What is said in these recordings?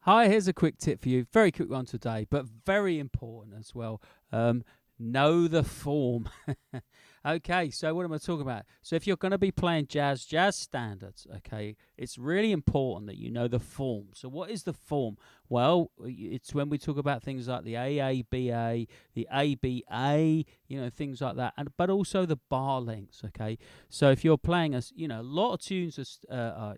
Hi, here's a quick tip for you. Very quick one today, but very important as well. Know the form. Okay, so what am I talking about? So if you're going to be playing jazz standards, okay, it's really important that you know the form. So what is the form? Well, it's when we talk about things like the AABA, the ABA, things like that, but also the bar lengths, okay? So if you're playing a lot of tunes are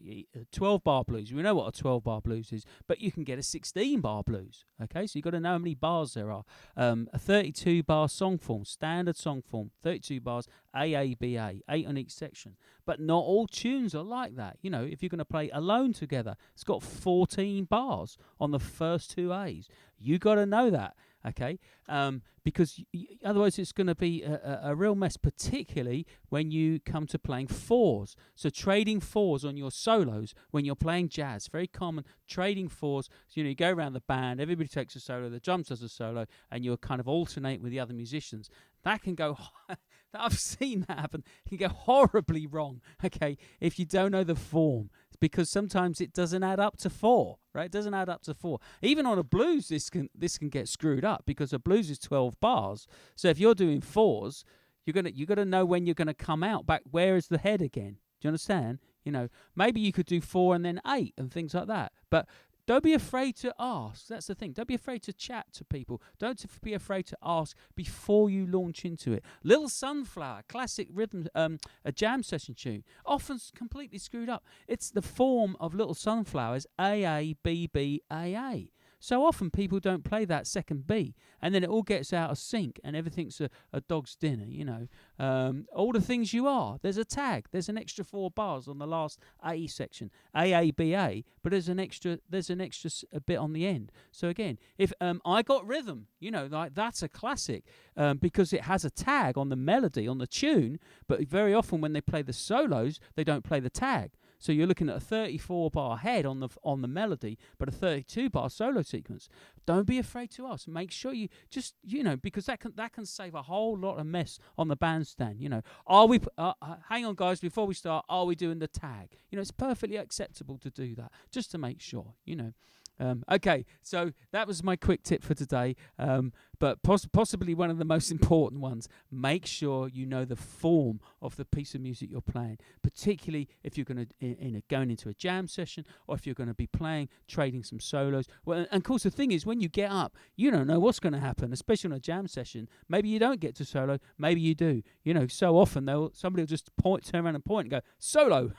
12-bar blues. We know what a 12-bar blues is, but you can get a 16-bar blues, okay? So you've got to know how many bars there are. A 32-bar song form, standard song form, 32 bars, AABA, 8 on each section. But not all tunes are like that. If you're going to play Alone Together, it's got 14 bars on the first two A's. You got to know that, okay? Because otherwise it's going to be a real mess, particularly when you come to playing fours. So trading fours on your solos when you're playing jazz, very common, trading fours. So, you go around the band, everybody takes a solo, the drums does a solo, and you're kind of alternate with the other musicians. That can go... I've seen that happen. It can go horribly wrong, okay, if you don't know the form, because sometimes it doesn't add up to 4, right? It doesn't add up to 4. Even on a blues, this can get screwed up because a blues is 12 bars. So if you're doing fours, you got to know when you're going to come out back. Where is the head again? Do you understand? Maybe you could do 4 and then 8 and things like that, but don't be afraid to ask. That's the thing. Don't be afraid to chat to people. Don't be afraid to ask before you launch into it. Little Sunflower, classic rhythm, a jam session tune, often completely screwed up. It's the form of Little Sunflowers, AABBAA. So often people don't play that second B, and then it all gets out of sync, and everything's a dog's dinner, all the things you are. There's a tag. There's an extra 4 bars on the last A section, AABA, but there's an extra a bit on the end. So again, if I Got Rhythm, like that's a classic because it has a tag on the melody, on the tune, but very often when they play the solos, they don't play the tag. So you're looking at a 34-bar head on the melody, but a 32-bar solo sequence. Don't be afraid to ask. Make sure you just, because that can save a whole lot of mess on the bandstand. Are we? Hang on, guys. Before we start, are we doing the tag? It's perfectly acceptable to do that, just to make sure. Okay, so that was my quick tip for today, but possibly one of the most important ones. Make sure you know the form of the piece of music you're playing, particularly if you're going to going into a jam session or if you're going to be trading some solos. Well, and of course the thing is, when you get up, you don't know what's going to happen, especially on a jam session. Maybe you don't get to solo, maybe you do. So often somebody will just turn around and point and go, solo.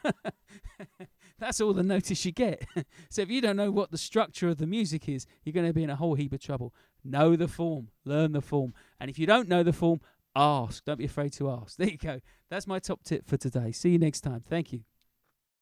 That's all the notice you get. So if you don't know what the structure of the music is, you're going to be in a whole heap of trouble. Know the form. Learn the form. And if you don't know the form, ask. Don't be afraid to ask. There you go. That's my top tip for today. See you next time. Thank you.